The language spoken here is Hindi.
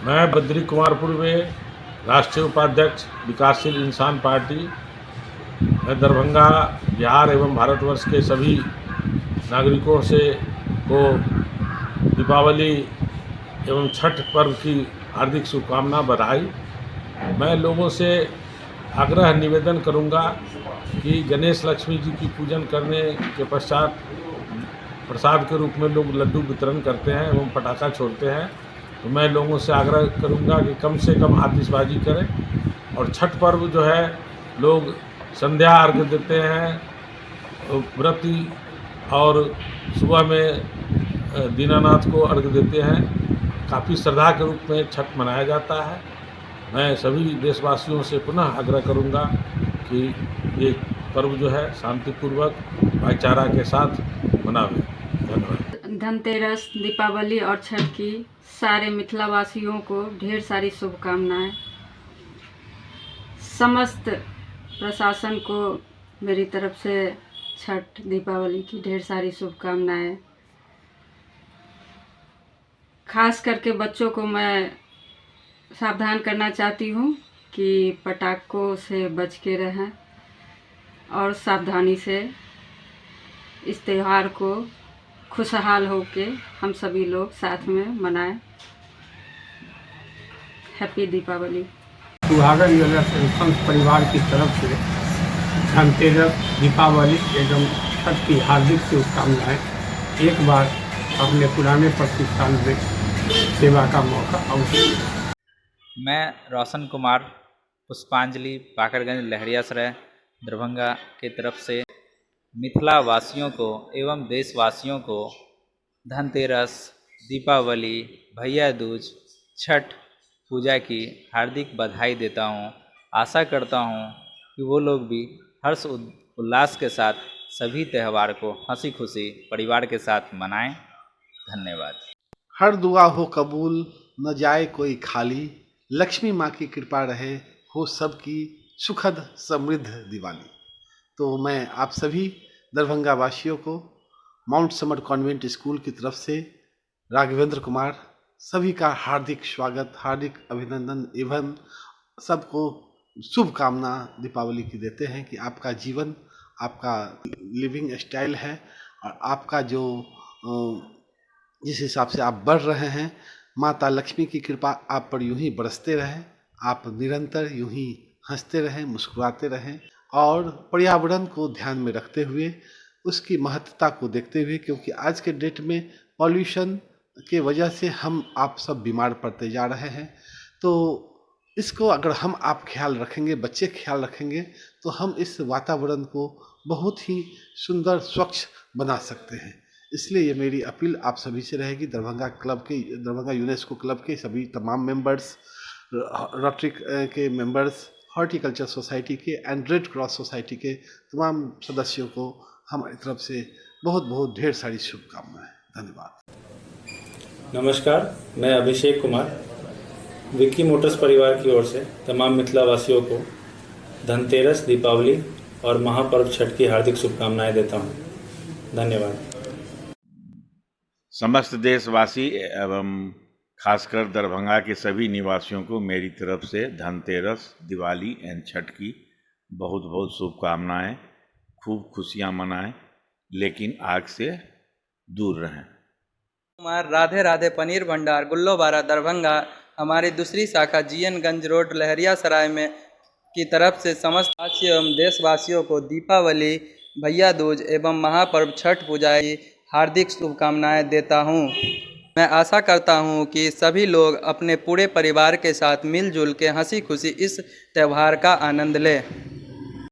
मैं बद्री कुमारपुर में राष्ट्रीय उपाध्यक्ष विकासशील इंसान पार्टी। मैं दरभंगा, बिहार एवं भारतवर्ष के सभी नागरिकों से को दीपावली एवं छठ पर्व की हार्दिक शुभकामना, बधाई। मैं लोगों से आग्रह निवेदन करूंगा कि गणेश लक्ष्मी जी की पूजन करने के पश्चात प्रसाद के रूप में लोग लड्डू वितरण करते हैं एवं पटाखा छोड़ते हैं। तो मैं लोगों से आग्रह करूंगा कि कम से कम आतिशबाजी करें। और छठ पर्व जो है, लोग संध्या अर्घ्य देते हैं व्रती, और सुबह में दीनानाथ को अर्घ्य देते हैं। काफ़ी श्रद्धा के रूप में छठ मनाया जाता है। मैं सभी देशवासियों से पुनः आग्रह करूंगा कि ये पर्व जो है शांतिपूर्वक भाईचारा के साथ मनावें। धन्यवाद। धनतेरस, दीपावली और छठ की सारे मिथिलावासियों को ढेर सारी शुभकामनाएं। समस्त प्रशासन को मेरी तरफ से छठ दीपावली की ढेर सारी शुभकामनाएं। खास करके बच्चों को मैं सावधान करना चाहती हूँ कि पटाखों से बच के रहें और सावधानी से इस त्यौहार को खुशहाल होके हम सभी लोग साथ में मनाएं। हैप्पी दीपावली। सुहागन ज्वेलर्स एंड संस परिवार की तरफ से धनतेरस, दीपावली एवं छठ की हार्दिक शुभकामनाएं। एक बार अपने पुराने प्रतिष्ठान में सेवा का मौका अवश्य। मैं रोशन कुमार पुष्पांजलि बाकरगंज लहरियासराय दरभंगा की तरफ से मिथिला वासियों को एवं देशवासियों को धनतेरस, दीपावली, भैया दूज, छठ पूजा की हार्दिक बधाई देता हूं। आशा करता हूं कि वो लोग भी हर्ष उल्लास के साथ सभी त्यौहार को हंसी खुशी परिवार के साथ मनाएं। धन्यवाद। हर दुआ हो कबूल, न जाए कोई खाली, लक्ष्मी माँ की कृपा रहे, हो सबकी सुखद समृद्ध दिवाली। तो मैं आप सभी दरभंगा वासियों को माउंट समर कॉन्वेंट स्कूल की तरफ से राघवेंद्र कुमार सभी का हार्दिक स्वागत, हार्दिक अभिनंदन एवं सबको शुभकामना दीपावली की देते हैं कि आपका जीवन, आपका लिविंग स्टाइल है और आपका जो जिस हिसाब से आप बढ़ रहे हैं, माता लक्ष्मी की कृपा आप पर यूं ही बरसते रहे। आप निरंतर यूं ही हंसते रहें, मुस्कुराते रहें और पर्यावरण को ध्यान में रखते हुए, उसकी महत्ता को देखते हुए, क्योंकि आज के डेट में पॉल्यूशन के वजह से हम आप सब बीमार पड़ते जा रहे हैं। तो इसको अगर हम आप ख्याल रखेंगे, बच्चे ख्याल रखेंगे, तो हम इस वातावरण को बहुत ही सुंदर, स्वच्छ बना सकते हैं। इसलिए ये मेरी अपील आप सभी से रहेगी। दरभंगा यूनेस्को क्लब के सभी तमाम मेंबर्स, रोटरी के मेंबर्स, हॉर्टिकल्चर सोसाइटी के एंड रेड क्रॉस सोसाइटी के तमाम सदस्यों को हमारी तरफ से बहुत बहुत ढेर सारी शुभकामनाएं। धन्यवाद। नमस्कार, मैं अभिषेक कुमार विक्की मोटर्स परिवार की ओर से तमाम मिथिलावासियों को धनतेरस, दीपावली और महापर्व छठ की हार्दिक शुभकामनाएं देता हूं। धन्यवाद। समस्त देशवासी एवं खासकर दरभंगा के सभी निवासियों को मेरी तरफ से धनतेरस, दिवाली एंड छठ की बहुत बहुत शुभकामनाएं। खूब खुशियां मनाएं, लेकिन आग से दूर रहें। कुमार, राधे राधे पनीर भंडार, गुल्लोबारा, दरभंगा। हमारी दूसरी शाखा जीएनगंज रोड लहरियासराय में की तरफ से समस्त वासी एवं देशवासियों को दीपावली, भैया दूज एवं महापर्व छठ पूजा की हार्दिक शुभकामनाएं देता हूं। मैं आशा करता हूं कि सभी लोग अपने पूरे परिवार के साथ मिलजुल के हंसी खुशी इस त्यौहार का आनंद लें।